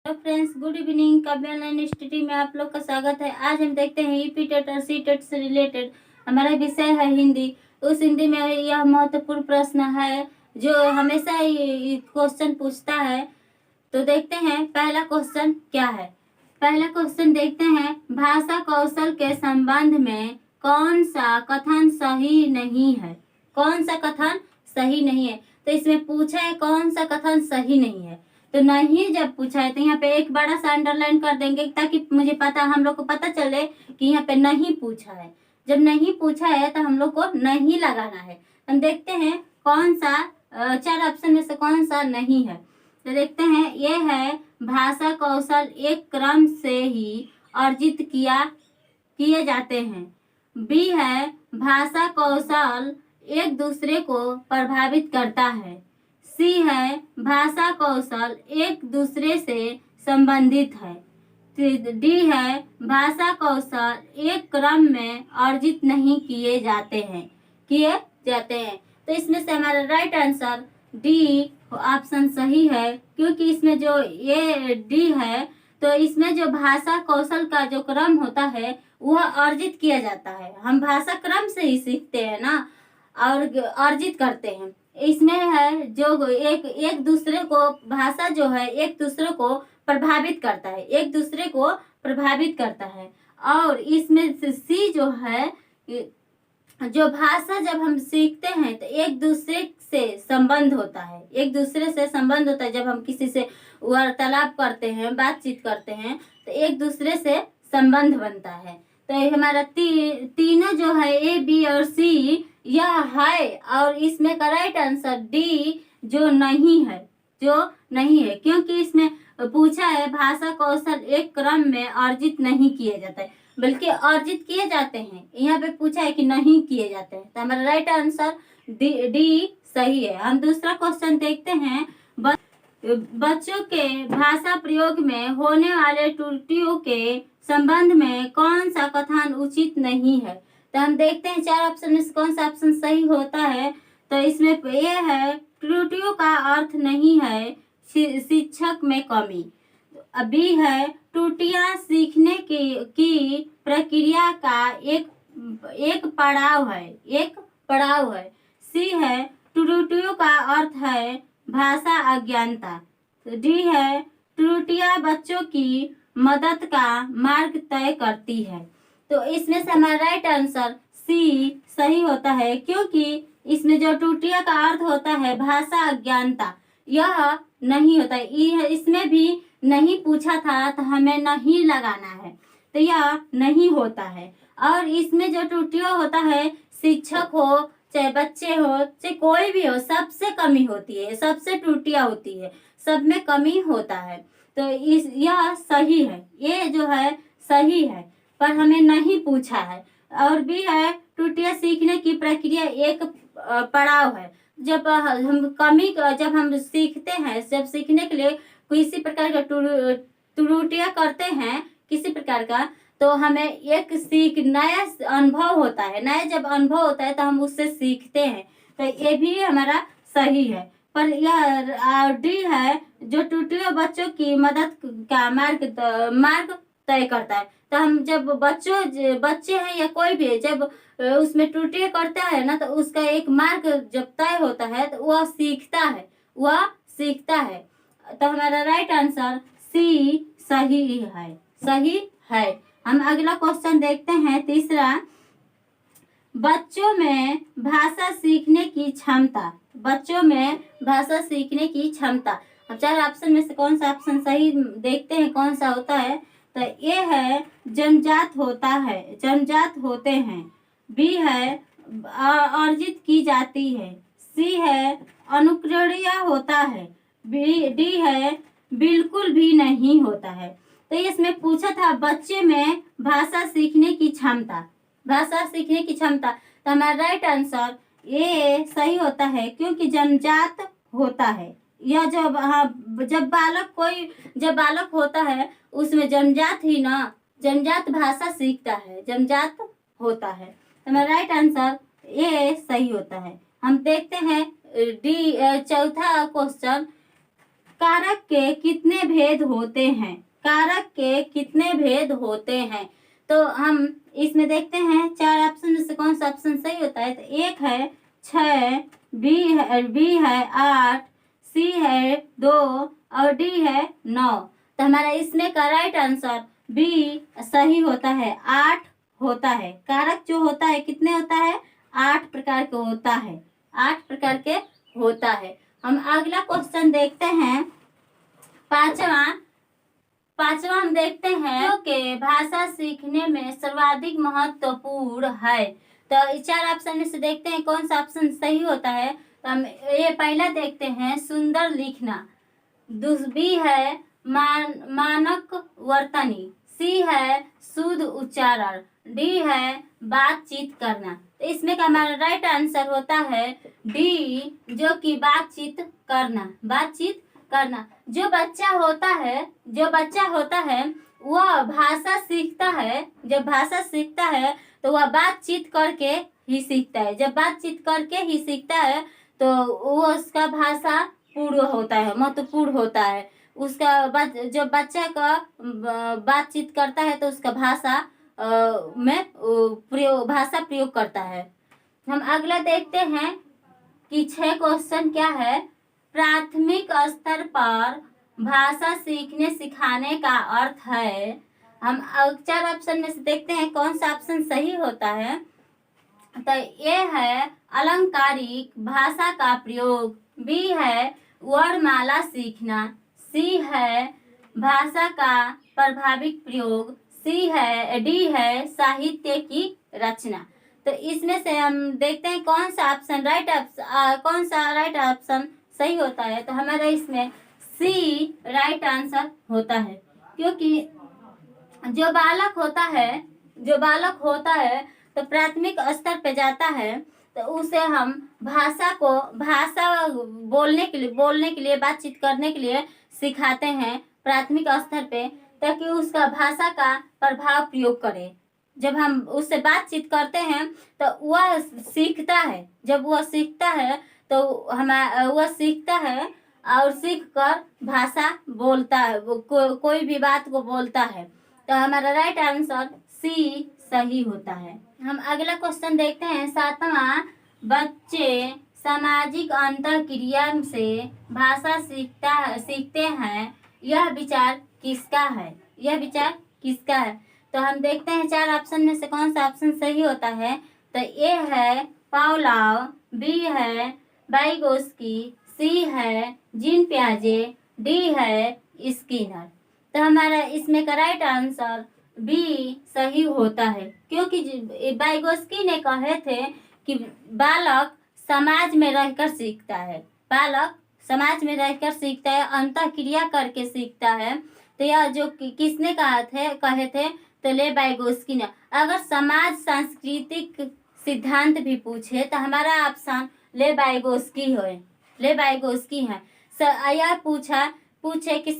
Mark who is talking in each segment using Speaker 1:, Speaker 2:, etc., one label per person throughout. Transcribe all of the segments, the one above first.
Speaker 1: Hello friends, good evening. Kavya online study में आप लोग का स्वागत है। आज हम देखते हैं ईपी टेट और सी टेट से रिलेटेड हमारा विषय है हिंदी। उस हिंदी में यह महत्वपूर्ण प्रश्न है जो हमेशा ही क्वेश्चन पूछता है। तो देखते हैं पहला क्वेश्चन क्या है। पहला क्वेश्चन देखते हैं, भाषा कौशल के संबंध में कौन सा कथन सही नहीं है। कौन सा कथन सही नहीं है, तो इसमें पूछा है कौन सा कथन सही नहीं है। तो नहीं जब पूछा है तो यहाँ पे एक बड़ा सा अंडरलाइन कर देंगे ताकि मुझे पता, हम लोग को पता चले कि यहाँ पे नहीं पूछा है। जब नहीं पूछा है तो हम लोग को नहीं लगाना है। हम देखते हैं कौन सा चार ऑप्शन में से कौन सा नहीं है। तो देखते हैं, ये है भाषा कौशल एक क्रम से ही अर्जित किए जाते हैं। बी है भाषा कौशल एक दूसरे को प्रभावित करता है। सी है भाषा कौशल एक दूसरे से संबंधित है। डी है भाषा कौशल एक क्रम में अर्जित नहीं किए जाते हैं। तो इसमें से हमारा राइट आंसर डी ऑप्शन सही है, क्योंकि इसमें जो ये डी है तो इसमें जो भाषा कौशल का जो क्रम होता है वह अर्जित किया जाता है। हम भाषा क्रम से ही सीखते हैं ना और अर्जित करते हैं। इसमें है जो एक दूसरे को, भाषा जो है एक दूसरे को प्रभावित करता है, एक दूसरे को प्रभावित करता है। और इसमें सी जो है, जो भाषा जब हम सीखते हैं तो एक दूसरे से संबंध होता है, एक दूसरे से संबंध होता है। जब हम किसी से वार्तालाप करते हैं, बातचीत करते हैं तो एक दूसरे से संबंध बनता है। तो हमारा तीनों जो है ए, बी और सी यह है, और इसमें का राइट आंसर डी जो नहीं है, क्योंकि इसमें पूछा है भाषा कौशल एक क्रम में अर्जित नहीं किए जाता है, बल्कि अर्जित किए जाते हैं। यहाँ पे पूछा है कि नहीं किए जाते हैं, तो हमारा राइट आंसर डी सही है। हम दूसरा क्वेश्चन देखते हैं, बच्चों के भाषा प्रयोग में होने वाले त्रुटियों के संबंध में कौन सा कथन उचित नहीं है। तो हम देखते हैं चार ऑप्शन में से कौन सा ऑप्शन सही होता है। तो इसमें ये है त्रुटियों का अर्थ नहीं है शिक्षक में कमी। बी है त्रुटियां सीखने की प्रक्रिया का एक पड़ाव है। सी है त्रुटियों का अर्थ है भाषा अज्ञानता। डी है त्रुटियां बच्चों की मदद का मार्ग तय करती है। तो इसमें से हमारा राइट आंसर सी सही होता है, क्योंकि इसमें जो त्रुटियां का अर्थ होता है भाषा अज्ञानता, यह नहीं होता है। इसमें भी नहीं पूछा था तो हमें नहीं लगाना है, तो यह नहीं होता है। और इसमें जो त्रुटियां होता है, शिक्षक हो चाहे बच्चे हो चाहे कोई भी हो, सबसे कमी होती है, सबसे त्रुटियां होती है, सब में कमी होता है। तो यह सही है, ये जो है सही है, पर हमें नहीं पूछा है। और भी है त्रुटियां सीखने की प्रक्रिया एक पड़ाव है। जब हम सीखते हैं, जब सीखने के लिए किसी प्रकार का त्रुटियां करते हैं किसी प्रकार का, तो हमें एक नया अनुभव होता है। नया जब अनुभव होता है तो हम उससे सीखते हैं, तो ये भी हमारा सही है। पर यह डी है जो त्रुटियां बच्चों की मदद का मार्ग तय करता है। तो हम जब बच्चे हैं या कोई भी है, जब उसमें त्रुटियां करता है ना, तो उसका एक मार्ग जब तय होता है तो वह सीखता है। तो हमारा राइट आंसर सी सही है। हम अगला क्वेश्चन देखते हैं, तीसरा, बच्चों में भाषा सीखने की क्षमता। अब चार ऑप्शन में से कौन सा ऑप्शन सही देखते हैं कौन सा होता है। तो ये है जन्मजात होते हैं। बी है अर्जित की जाती है। सी है अनुकरणीय होता है। डी है बिल्कुल भी नहीं होता है। तो इसमें पूछा था बच्चे में भाषा सीखने की क्षमता। तो हमारा राइट आंसर ये सही होता है, क्योंकि जन्मजात होता है। यह जब बालक होता है उसमें जन्मजात भाषा सीखता है, जन्मजात होता है। तो हमारा राइट आंसर ये सही होता है। हम देखते हैं डी चौथा क्वेश्चन, कारक के कितने भेद होते हैं? कारक के कितने भेद होते हैं? तो हम इसमें देखते हैं 4 ऑप्शन में से कौन सा ऑप्शन सही होता है। तो एक है 6, बी है 8, सी है 2 और डी है 9। तो हमारा इसमें का राइट आंसर बी सही होता है, 8 होता है। कारक जो होता है कितने होता है? 8 प्रकार के होता है, 8 प्रकार के होता है। हम अगला क्वेश्चन देखते हैं, पांचवा हम देखते हैं जो कि भाषा सीखने में सर्वाधिक महत्वपूर्ण है। तो 4 ऑप्शन में से देखते हैं कौन सा ऑप्शन सही होता है। तो हम ये पहला देखते हैं सुंदर लिखना, बी है मानक वर्तनी, सी है शुद्ध उच्चारण, डी है बातचीत करना। तो इसमें का हमारा राइट आंसर होता है डी, जो कि बातचीत करना, बातचीत करना। जो बच्चा होता है वह भाषा सीखता है, जब भाषा सीखता है तो वह बातचीत करके ही सीखता है। जब बातचीत करके ही सीखता है तो वो उसका भाषा पूर्ण होता है, महत्वपूर्ण होता है। उसका जब बच्चा का बातचीत करता है तो उसका भाषा में भाषा प्रयोग करता है। हम अगला देखते हैं कि 6 क्वेश्चन क्या है। प्राथमिक स्तर पर भाषा सीखने सिखाने का अर्थ है। हम 4 ऑप्शन में से देखते हैं कौन सा ऑप्शन सही होता है। तो ये है अलंकारिक भाषा का प्रयोग, बी है वर्णमाला सीखना, सी है भाषा का प्रभाविक प्रयोग, डी है साहित्य की रचना। तो इसमें से हम देखते हैं कौन सा राइट ऑप्शन सही होता है। तो हमारा इसमें सी राइट आंसर होता है, क्योंकि जो बालक होता है तो प्राथमिक स्तर पे जाता है तो उसे हम भाषा बोलने के लिए बातचीत करने के लिए सिखाते हैं प्राथमिक स्तर पे, ताकि उसका भाषा का प्रभाव प्रयोग करे। जब हम उससे बातचीत करते हैं तो वह सीखता है, जब वह सीखता है तो वह सीखता है और सीख कर भाषा बोलता है, कोई भी बात को बोलता है। तो हमारा राइट आंसर सी सही होता है। हम अगला क्वेश्चन देखते हैं, 7वां, बच्चे सामाजिक अंतःक्रिया से भाषा सीखते हैं, यह विचार किसका है? तो हम देखते हैं 4 ऑप्शन में से कौन सा ऑप्शन सही होता है। तो ए है पावलोव, बी है वाइगोस्की, सी है जीन पियाजे, डी है स्किनर। तो हमारा इसमें का राइट आंसर बी सही होता है, क्योंकि वाइगोस्की ने कहे थे कि बालक समाज में रहकर सीखता है, अंतःक्रिया करके सीखता है। तो यह जो किसने कहे थे? तो ले वाइगोस्की ने। अगर समाज सांस्कृतिक सिद्धांत भी पूछे तो हमारा ऑप्शन ले वाइगोस्की है। यह पूछे कि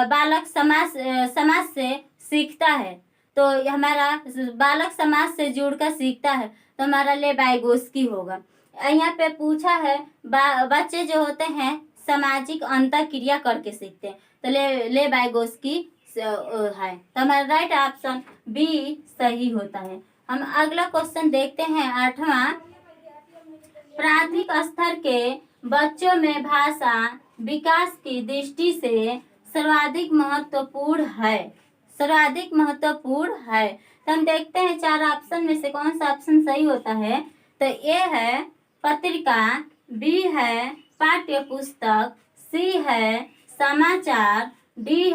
Speaker 1: बालक समाज से सीखता है, तो हमारा बालक समाज से जुड़कर सीखता है, तो हमारा ले वाइगोस्की होगा। यहाँ पे पूछा है बच्चे जो होते हैं सामाजिक अंतःक्रिया करके सीखते हैं, तो ले वाइगोस्की है। तो हमारा राइट ऑप्शन बी सही होता है। हम अगला क्वेश्चन देखते हैं, 8वां, प्राथमिक स्तर के बच्चों में भाषा विकास की दृष्टि से सर्वाधिक महत्वपूर्ण है। तो हम देखते हैं 4 ऑप्शन में से कौन सा ऑप्शन सही होता है। तो ए है पत्रिका, बी है पाठ्य पुस्तक, सी है समाचार, डी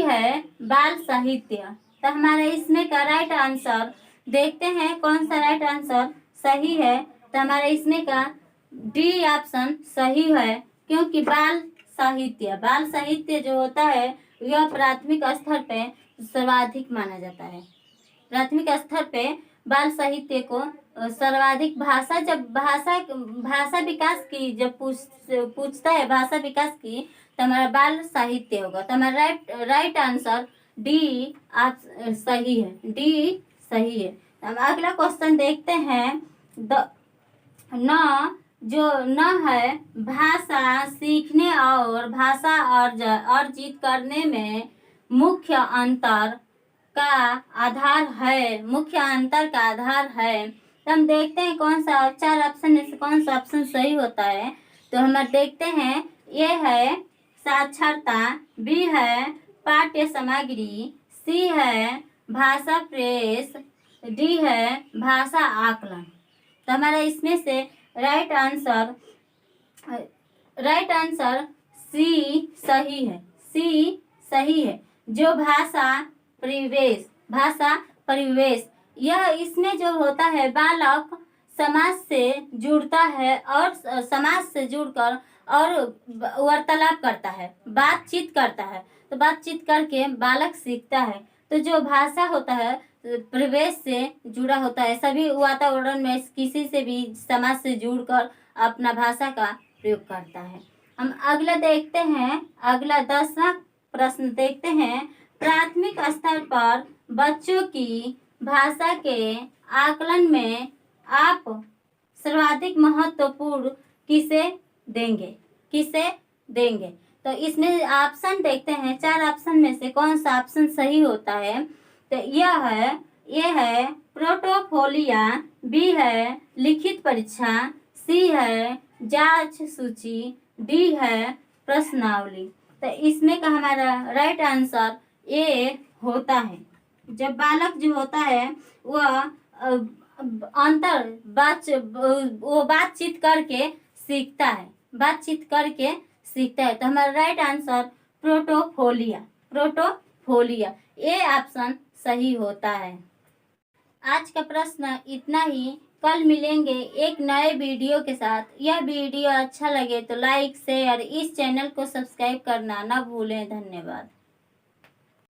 Speaker 1: है बाल साहित्य। तो हमारे इसमें का राइट आंसर देखते हैं कौन सा राइट आंसर सही है। तो हमारे इसमें का डी ऑप्शन सही है, क्योंकि बाल साहित्य जो होता है यह प्राथमिक स्तर पे सर्वाधिक माना जाता है। प्राथमिक स्तर पे बाल साहित्य को सर्वाधिक भाषा विकास की जब पूछता है भाषा विकास की, तो हमारा बाल साहित्य होगा। तो हमारा राइट आंसर डी सही है। हम अगला क्वेश्चन देखते हैं, 9, जो न है भाषा सीखने और भाषा अर्जित करने में मुख्य अंतर का आधार है, मुख्य अंतर का आधार है। तो हम देखते हैं कौन सा 4 ऑप्शन में से कौन सा ऑप्शन सही होता है। तो हम देखते हैं, ए है साक्षरता, बी है पाठ्य सामग्री, सी है भाषा प्रेस, डी है भाषा आकलन। तो हमारा इसमें से राइट आंसर सी सही है, सी सही है। जो भाषा परिवेश यह इसमें जो होता है, बालक समाज से जुड़ता है और समाज से जुड़कर और वार्तालाप करता है, बातचीत करता है। तो बातचीत करके बालक सीखता है। तो जो भाषा होता है परिवेश से जुड़ा होता है, सभी वातावरण में किसी से भी समाज से जुड़कर अपना भाषा का प्रयोग करता है। हम अगला देखते हैं, अगला 10वां प्रश्न देखते हैं। प्राथमिक स्तर पर बच्चों की भाषा के आकलन में आप सर्वाधिक महत्वपूर्ण किसे देंगे। तो इसमें ऑप्शन देखते हैं, 4 ऑप्शन में से कौन सा ऑप्शन सही होता है। तो ये है प्रोटोफोलिया, बी है लिखित परीक्षा, सी है जांच सूची, डी है प्रश्नावली। तो इसमें का हमारा राइट आंसर ए होता है। जब बालक जो होता है वह वो बातचीत करके सीखता है, तो हमारा राइट आंसर प्रोटोफोलिया ये ऑप्शन सही होता है। आज का प्रश्न इतना ही। कल मिलेंगे एक नए वीडियो के साथ। यह वीडियो अच्छा लगे तो लाइक शेयर, इस चैनल को सब्सक्राइब करना ना भूलें। धन्यवाद।